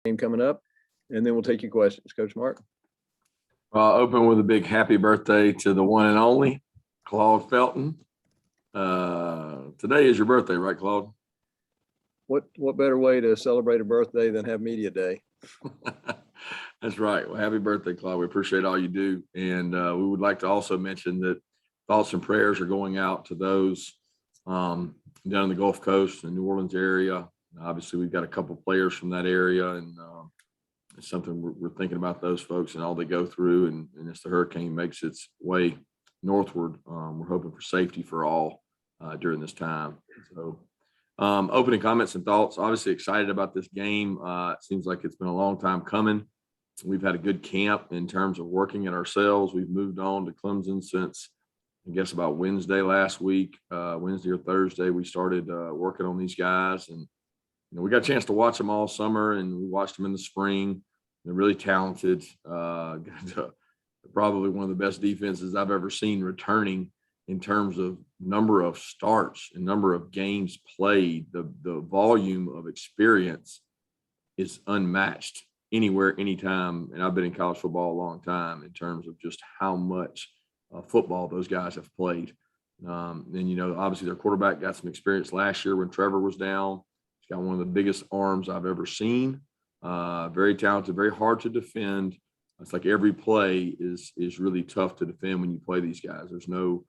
game coming up, and then we'll take your questions. Coach Mark. I'll open with a big happy birthday to the one and only Claude Felton. Today is your birthday, right, Claude? What better way to celebrate a birthday than have media day? That's right. Well, happy birthday, Claude. We appreciate all you do. And we would like to also mention that thoughts and prayers are going out to those down in the Gulf Coast and New Orleans area. Obviously, we've got a couple of players from that area, and it's something we're thinking about those folks and all they go through. And as the hurricane makes its way northward, we're hoping for safety for all during this time. So opening comments and thoughts, obviously excited about this game. It seems like it's been a long time coming. We've had a good camp in terms of working it ourselves. We've moved on to Clemson since, I guess, about Wednesday last week, Wednesday or Thursday. We started working on these guys, and we got a chance to watch them all summer, and we watched them in the spring. They're really talented. Probably one of the best defenses I've ever seen returning in terms of number of starts and number of games played. The volume of experience is unmatched anywhere, anytime. And I've been in college football a long time in terms of just how much football those guys have played. And, obviously their quarterback got some experience last year when Trevor was down. He's got one of the biggest arms I've ever seen. Very talented, very hard to defend. It's like every play is really tough to defend when you play these guys. There's no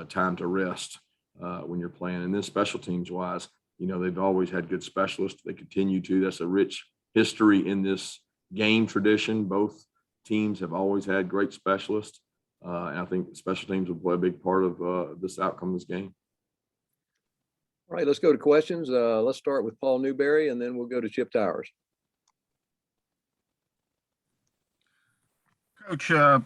time to rest when you're playing. And then special teams wise, they've always had good specialists. They continue to. That's a rich history in this game tradition. Both teams have always had great specialists. And I think special teams will play a big part of this outcome of this game. All right, let's go to questions. Let's start with Paul Newberry, and then we'll go to Chip Towers. Coach, how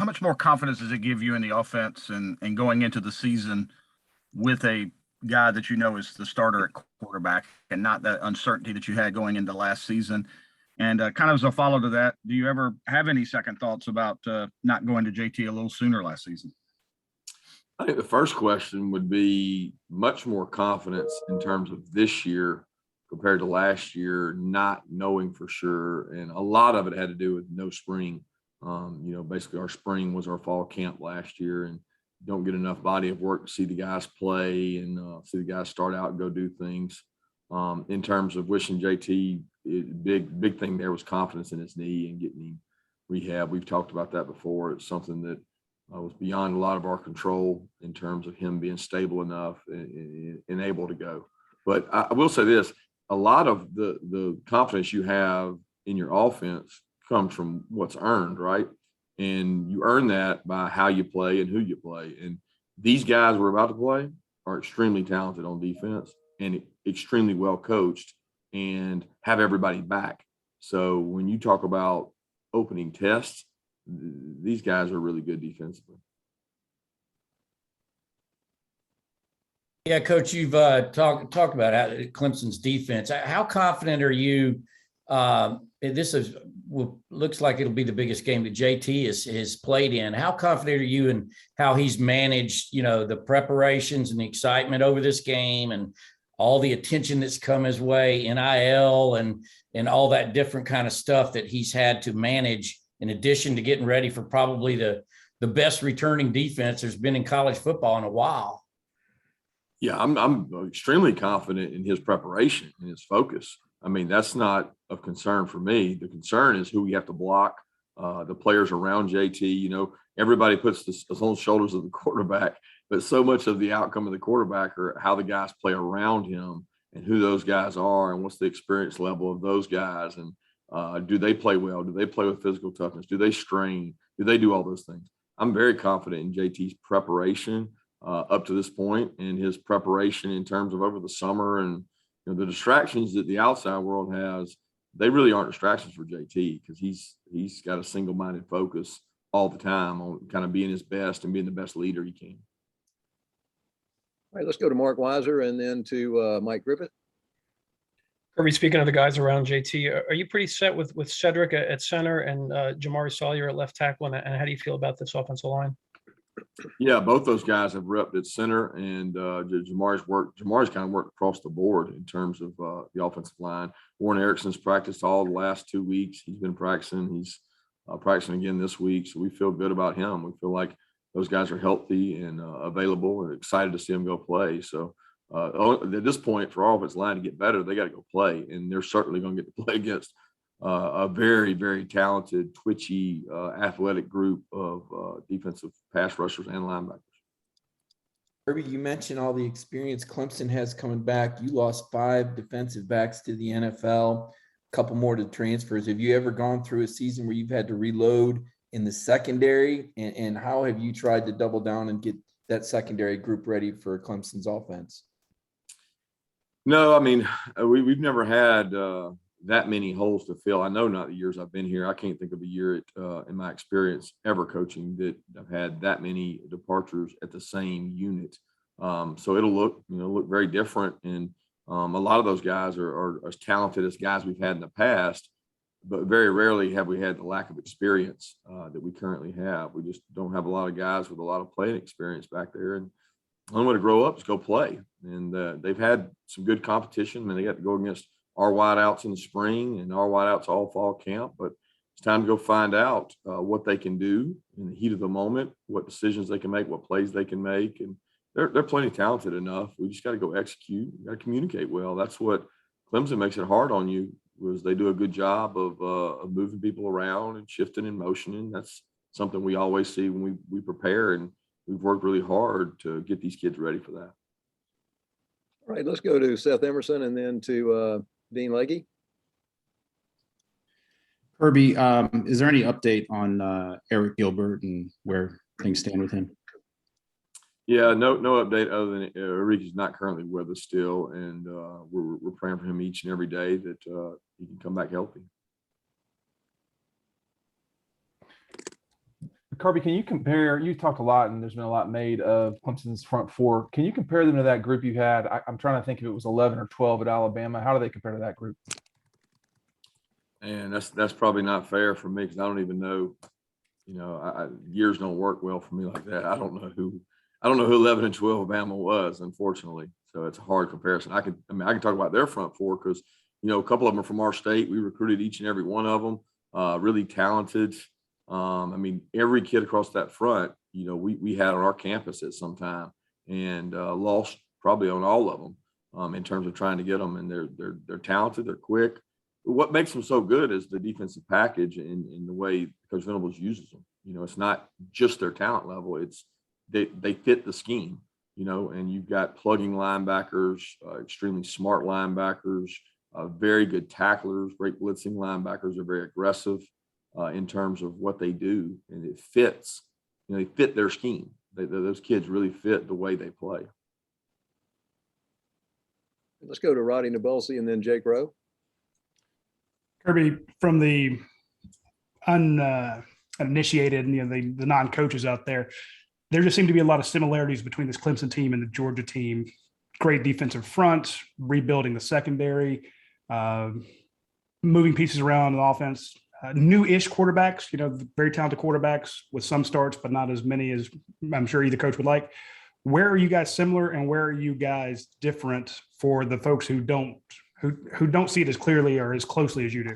much more confidence does it give you in the offense and going into the season with a guy that is the starter at quarterback and not that uncertainty that you had going into last season? And kind of as a follow to that, do you ever have any second thoughts about not going to JT a little sooner last season? I think the first question would be much more confidence in terms of this year compared to last year, not knowing for sure. And a lot of it had to do with no spring. Basically our spring was our fall camp last year, and don't get enough body of work to see the guys play and see the guys start out and go do things. In terms of wishing JT, big thing there was confidence in his knee and getting him rehab. We've talked about that before. It's something that was beyond a lot of our control in terms of him being stable enough and able to go. But I will say this, a lot of the confidence you have in your offense comes from what's earned, right? And you earn that by how you play and who you play. And these guys we're about to play are extremely talented on defense and extremely well coached and have everybody back. So when you talk about opening tests, these guys are really good defensively. Yeah, Coach, you've talked about Clemson's defense. How confident are you? Looks like it'll be the biggest game that JT has played in. How confident are you in how he's managed, the preparations and the excitement over this game and all the attention that's come his way, NIL and all that different kind of stuff that he's had to manage in addition to getting ready for probably the best returning defense there's been in college football in a while? Yeah, I'm extremely confident in his preparation and his focus. I mean, that's not of concern for me. The concern is who we have to block, the players around JT. Everybody puts this on the shoulders of the quarterback, but so much of the outcome of the quarterback are how the guys play around him and who those guys are and what's the experience level of those guys. And do they play well? Do they play with physical toughness? Do they strain? Do they do all those things? I'm very confident in JT's preparation up to this point and his preparation in terms of over the summer. And the distractions that the outside world has, they really aren't distractions for JT because he's got a single-minded focus all the time on kind of being his best and being the best leader he can. All right, let's go to Mark Weiser and then to Mike Griffith. Kirby, speaking of the guys around JT, are you pretty set with Cedric at center and Jamari Sawyer at left tackle? And how do you feel about this offensive line? Yeah, both those guys have repped at center, and Jamari's kind of worked across the board in terms of the offensive line. Warren Erickson's practiced all the last 2 weeks. He's been practicing. He's practicing again this week, so we feel good about him. We feel like those guys are healthy and available, and excited to see them go play. So at this point, for our offensive line to get better, they got to go play, and they're certainly going to get to play against a very, very talented, twitchy, athletic group of defensive pass rushers and linebackers. Kirby, you mentioned all the experience Clemson has coming back. You lost 5 defensive backs to the NFL, a couple more to transfers. Have you ever gone through a season where you've had to reload in the secondary? And how have you tried to double down and get that secondary group ready for Clemson's offense? No, I mean, we've never had that many holes to fill. I know not the years I've been here. I can't think of a year in my experience ever coaching that I've had that many departures at the same unit. So it'll look very different. And a lot of those guys are as talented as guys we've had in the past, but very rarely have we had the lack of experience that we currently have. We just don't have a lot of guys with a lot of playing experience back there. And the only way to grow up is go play. And they've had some good competition. I mean, they got to go against our wideouts in the spring and our wideouts all fall camp, but it's time to go find out what they can do in the heat of the moment, what decisions they can make, what plays they can make. And they're plenty talented enough. We just got to go execute. We got to communicate well. That's what Clemson makes it hard on you, was they do a good job of moving people around and shifting and motioning. That's something we always see when we prepare, and we've worked really hard to get these kids ready for that. All right, let's go to Seth Emerson and then to Dean Legge. Kirby, is there any update on Arik Gilbert and where things stand with him? Yeah, no update other than Arik is not currently with us still, and we're praying for him each and every day that he can come back healthy. Kirby, can you compare? You talked a lot, and there's been a lot made of Clemson's front four. Can you compare them to that group you had? I'm trying to think if it was 11 or 12 at Alabama. How do they compare to that group? And that's probably not fair for me, because I don't even know. Years don't work well for me like that. I don't know who 11 and 12 Alabama was, unfortunately. So it's a hard comparison. I can talk about their front four because a couple of them are from our state. We recruited each and every one of them. Really talented. Every kid across that front, we had on our campus at some time, and lost probably on all of them in terms of trying to get them. And they're talented, they're quick. What makes them so good is the defensive package and the way Coach Venables uses them. It's not just their talent level; it's they fit the scheme. And you've got plugging linebackers, extremely smart linebackers, very good tacklers, great blitzing linebackers. They're very aggressive in terms of what they do, and it fits. They fit their scheme. Those kids really fit the way they play. Let's go to Roddy Nabulsi and then Jake Rowe. Kirby, from the uninitiated, the non-coaches out there just seem to be a lot of similarities between this Clemson team and the Georgia team. Great defensive front, rebuilding the secondary, moving pieces around the offense, new-ish quarterbacks, very talented quarterbacks with some starts, but not as many as I'm sure either coach would like. Where are you guys similar, and where are you guys different for the folks who don't see it as clearly or as closely as you do?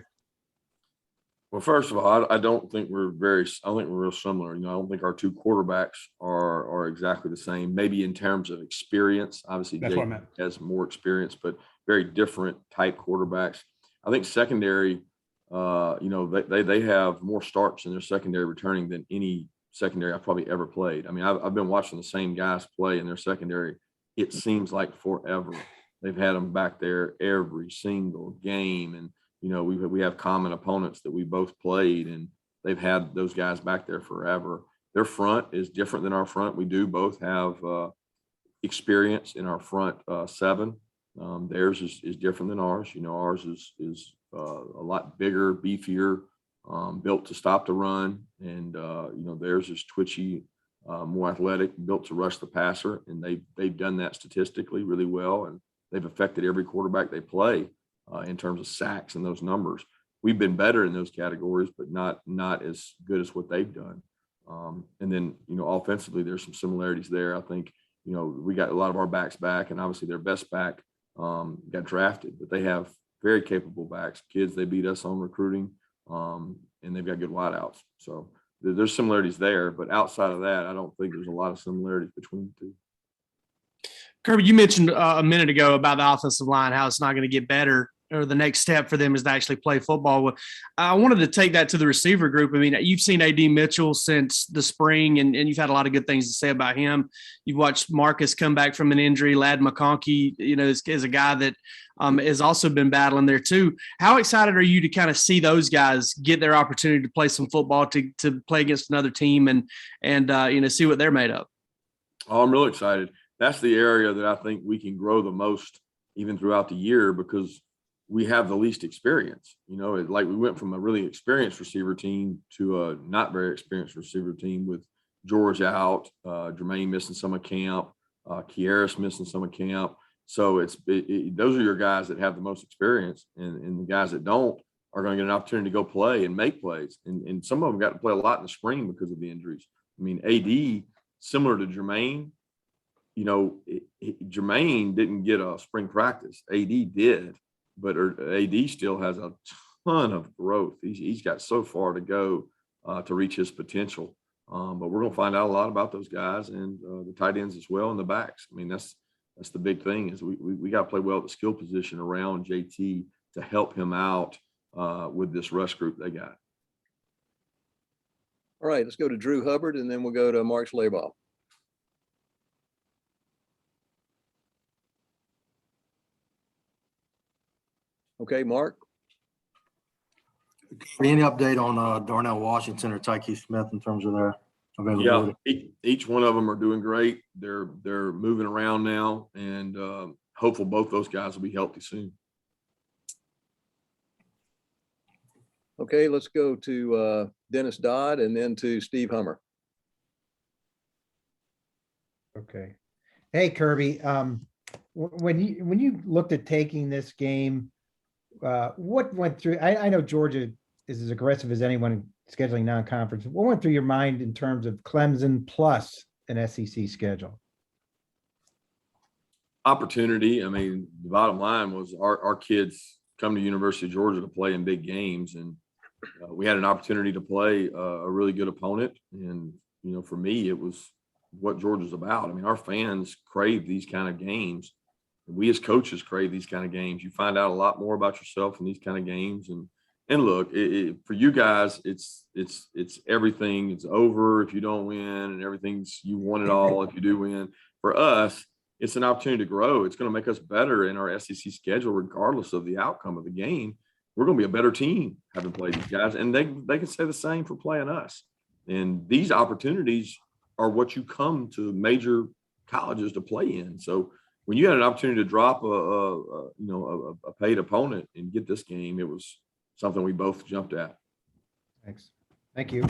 Well, first of all, I think we're real similar. I don't think our two quarterbacks are exactly the same. Maybe in terms of experience, obviously Jake has more experience, but very different type quarterbacks. I think secondary, they have more starts in their secondary returning than any secondary I've probably ever played. I've been watching the same guys play in their secondary. It seems like forever. They've had them back there every single game, and we have common opponents that we both played, and they've had those guys back there forever. Their front is different than our front. We do both have experience in our front seven. Theirs is different than ours. Ours is a lot bigger, beefier, built to stop the run, and theirs is twitchy, more athletic, built to rush the passer, and they've done that statistically really well, and they've affected every quarterback they play in terms of sacks and those numbers. We've been better in those categories, but not as good as what they've done. And then, offensively, there's some similarities there. I think, we got a lot of our backs back, and obviously their best back got drafted, but they have very capable backs, kids they beat us on recruiting, and they've got good wideouts. So there's similarities there, but outside of that, I don't think there's a lot of similarities between the two. Kirby, you mentioned a minute ago about the offensive line, how it's not going to get better, or the next step for them is to actually play football. I wanted to take that to the receiver group. I mean, you've seen A.D. Mitchell since the spring, and you've had a lot of good things to say about him. You've watched Marcus come back from an injury. Lad McConkey, is a guy that has also been battling there too. How excited are you to kind of see those guys get their opportunity to play some football, to play against another team and see what they're made of? Oh, I'm really excited. That's the area that I think we can grow the most even throughout the year, because we have the least experience. Like we went from a really experienced receiver team to a not very experienced receiver team with George out, Jermaine missing some of camp, Kieris missing some of camp. So those are your guys that have the most experience, and the guys that don't are going to get an opportunity to go play and make plays. And some of them got to play a lot in the spring because of the injuries. I mean, AD, similar to Jermaine, Jermaine didn't get a spring practice. AD did. But AD still has a ton of growth. He's got so far to go to reach his potential. But we're going to find out a lot about those guys and the tight ends as well, and the backs. I mean, that's the big thing, is we got to play well at the skill position around JT to help him out with this rush group they got. All right, let's go to Drew Hubbard, and then we'll go to Mark Schleybaugh. Okay, Mark. Any update on Darnell Washington or Tyke Smith in terms of their availability? Yeah, each one of them are doing great. They're moving around now, and hopeful both those guys will be healthy soon. Okay, let's go to Dennis Dodd and then to Steve Hummer. Okay. Hey, Kirby. When you looked at taking this game, what went through? I know Georgia is as aggressive as anyone in scheduling non-conference. What went through your mind in terms of Clemson plus an SEC schedule? Opportunity. I mean, the bottom line was our kids come to University of Georgia to play in big games, and we had an opportunity to play a really good opponent. And for me, it was what Georgia's about. I mean, our fans crave these kind of games. We as coaches crave these kind of games. You find out a lot more about yourself in these kind of games. And look, for you guys, it's everything. It's over if you don't win, and everything's, you won it all if you do win. For us, it's an opportunity to grow. It's going to make us better in our SEC schedule, regardless of the outcome of the game. We're going to be a better team having played these guys, and they can say the same for playing us. And these opportunities are what you come to major colleges to play in. So when you had an opportunity to drop a paid opponent and get this game, it was something we both jumped at. Thanks. Thank you.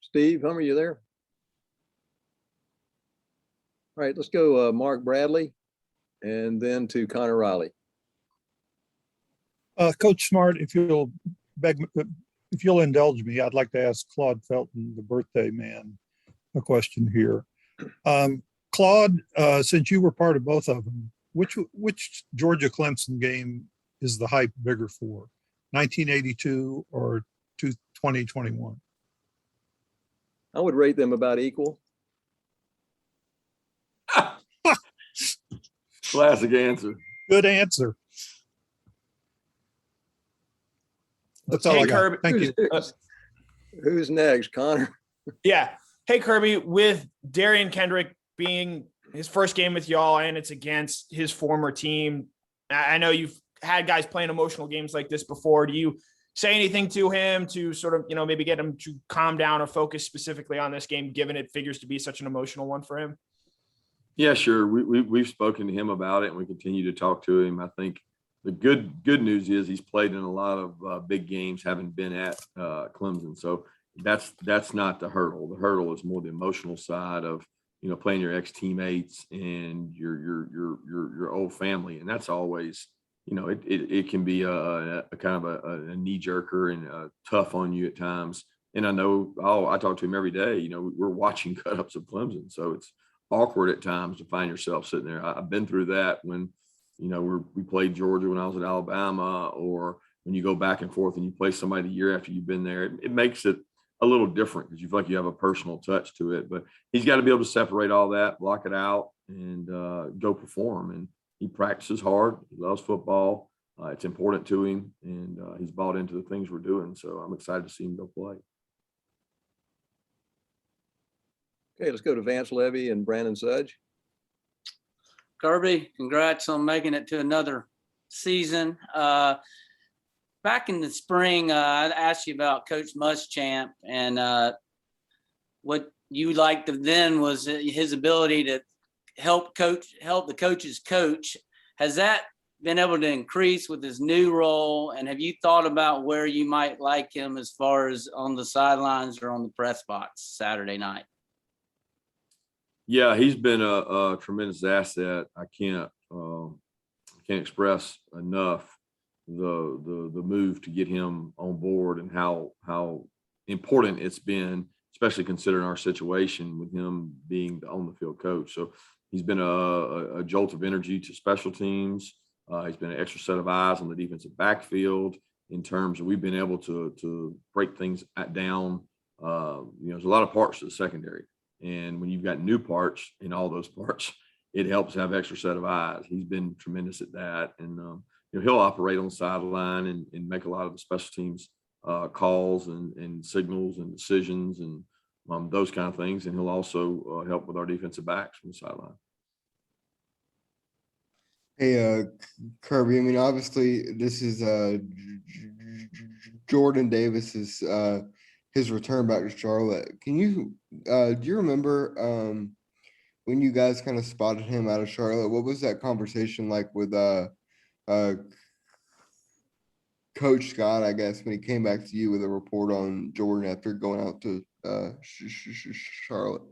Steve Hummer, you there? All right, let's go Mark Bradley and then to Connor Riley. Coach Smart, if you'll indulge me, I'd like to ask Claude Felton, the birthday man, a question here. Claude, since you were part of both of them, which Georgia Clemson game is the hype bigger for, 1982 or 2021? I would rate them about equal. Classic answer. Good answer. That's all I got. Thank you. Who's next, Connor? Yeah. Hey, Kirby, with Darian Kendrick being his first game with y'all and it's against his former team, I know you've had guys playing emotional games like this before. Do you say anything to him to sort of, maybe get him to calm down or focus specifically on this game, given it figures to be such an emotional one for him? Yeah, sure. We've spoken to him about it, and we continue to talk to him. I think the good news is he's played in a lot of big games, having been at Clemson. So that's not the hurdle. The hurdle is more the emotional side of playing your ex teammates and your old family, and that's always it can be a kind of a knee jerker and tough on you at times. And I know, I talk to him every day. We're watching cut ups of Clemson, so it's awkward at times to find yourself sitting there. I've been through that when, we played Georgia when I was at Alabama, or when you go back and forth and you play somebody the year after you've been there. It makes it a little different because you feel like you have a personal touch to it. But he's got to be able to separate all that, block it out, and go perform. And he practices hard. He loves football. It's important to him, and he's bought into the things we're doing. So I'm excited to see him go play. Okay, let's go to Vance Levy and Brandon Sudge. Kirby, congrats on making it to another season. Back in the spring, I asked you about Coach Muschamp, and what you liked of then was his ability to help the coaches coach. Has that been able to increase with his new role? And have you thought about where you might like him as far as on the sidelines or on the press box Saturday night? Yeah, he's been a tremendous asset. I can't express enough the move to get him on board and how important it's been, especially considering our situation with him being the on the field coach. So he's been a jolt of energy to special teams. He's been an extra set of eyes on the defensive backfield in terms of we've been able to break things down. There's a lot of parts to the secondary. And when you've got new parts in all those parts, it helps have extra set of eyes. He's been tremendous at that. And, he'll operate on the sideline and make a lot of the special teams calls and signals and decisions and those kind of things. And he'll also help with our defensive backs from the sideline. Hey, Kirby, I mean, obviously this is Jordan Davis's his return back to Charlotte. Can you do you remember when you guys kind of spotted him out of Charlotte? What was that conversation like with Coach Scott, I guess, when he came back to you with a report on Jordan after going out to Charlotte?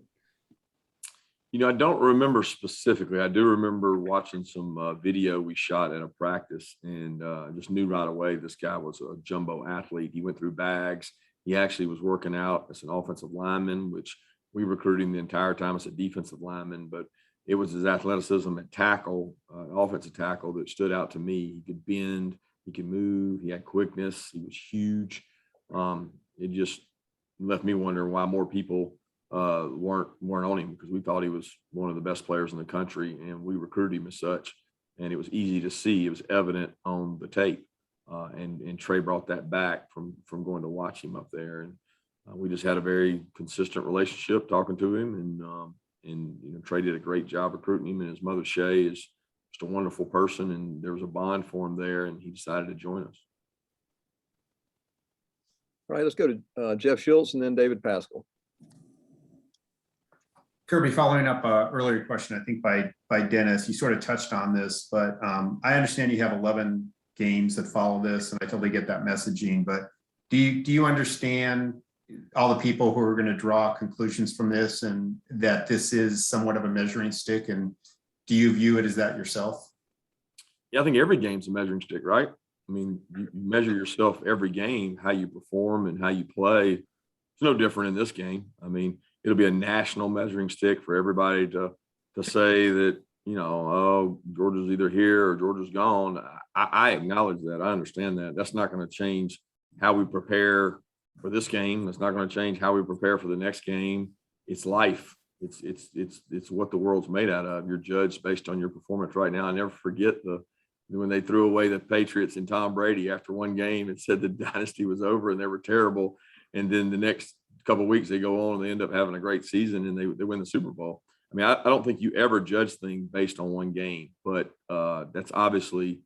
I don't remember specifically. I do remember watching some video we shot at a practice, and just knew right away this guy was a jumbo athlete. He went through bags. He actually was working out as an offensive lineman, which we recruited him the entire time as a defensive lineman. But it was his athleticism at tackle, offensive tackle, that stood out to me. He could bend, he could move, he had quickness, he was huge. It just left me wondering why more people weren't on him, because we thought he was one of the best players in the country, and we recruited him as such. And it was easy to see; it was evident on the tape. And Trey brought that back from going to watch him up there, and we just had a very consistent relationship talking to him, and Trey did a great job recruiting him, and his mother Shay is just a wonderful person, and there was a bond for him there, and he decided to join us. All right, let's go to Jeff Schultz and then David Pascal. Kirby, following up earlier question, I think by Dennis, you sort of touched on this, but I understand you have 11 games that follow this, and I totally get that messaging, but do you understand all the people who are going to draw conclusions from this, and that this is somewhat of a measuring stick, and do you view it as that yourself? Yeah, I think every game's a measuring stick, right? I mean, you measure yourself every game, how you perform and how you play. It's no different in this game. I mean, it'll be a national measuring stick for everybody to say that, oh, Georgia's either here or Georgia's gone. I acknowledge that. I understand that. That's not going to change how we prepare for this game. That's not going to change how we prepare for the next game. It's life. It's what the world's made out of. You're judged based on your performance right now. I never forget when they threw away the Patriots and Tom Brady after one game and said the dynasty was over and they were terrible. And then the next couple of weeks they go on and they end up having a great season and they win the Super Bowl. I mean, I don't think you ever judge things based on one game, but that's obviously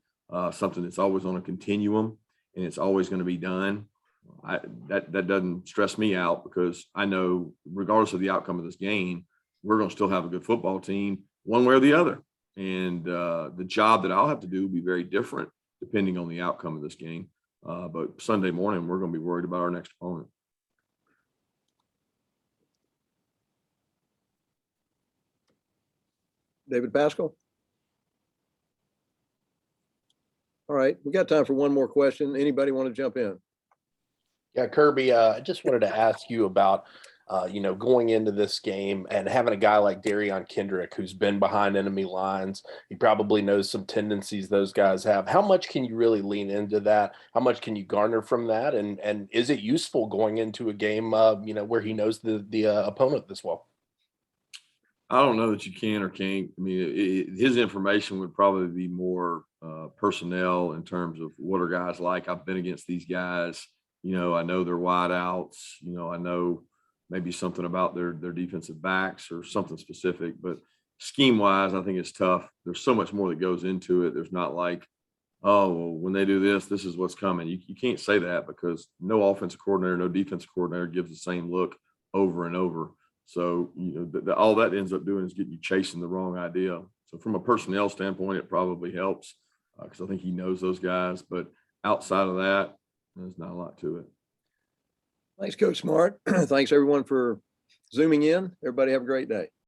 something that's always on a continuum, and it's always going to be done. That doesn't stress me out, because I know regardless of the outcome of this game, we're going to still have a good football team one way or the other. And the job that I'll have to do will be very different depending on the outcome of this game. But Sunday morning, we're going to be worried about our next opponent. David Pascal. All right, we got time for one more question. Anybody want to jump in? Yeah, Kirby, I just wanted to ask you about, going into this game and having a guy like Darian Kendrick who's been behind enemy lines. He probably knows some tendencies those guys have. How much can you really lean into that? How much can you garner from that? And is it useful going into a game, where he knows the opponent this well? I don't know that you can or can't. I mean, his information would probably be more personnel in terms of what are guys like. I've been against these guys. I know their wide outs. I know maybe something about their defensive backs or something specific. But scheme wise, I think it's tough. There's so much more that goes into it. There's not like, oh, well, when they do this, this is what's coming. You can't say that because no offensive coordinator, no defensive coordinator gives the same look over and over. So, all that ends up doing is getting you chasing the wrong idea. So from a personnel standpoint, it probably helps because I think he knows those guys. But outside of that, there's not a lot to it. Thanks, Coach Smart. Thanks, everyone, for Zooming in. Everybody have a great day.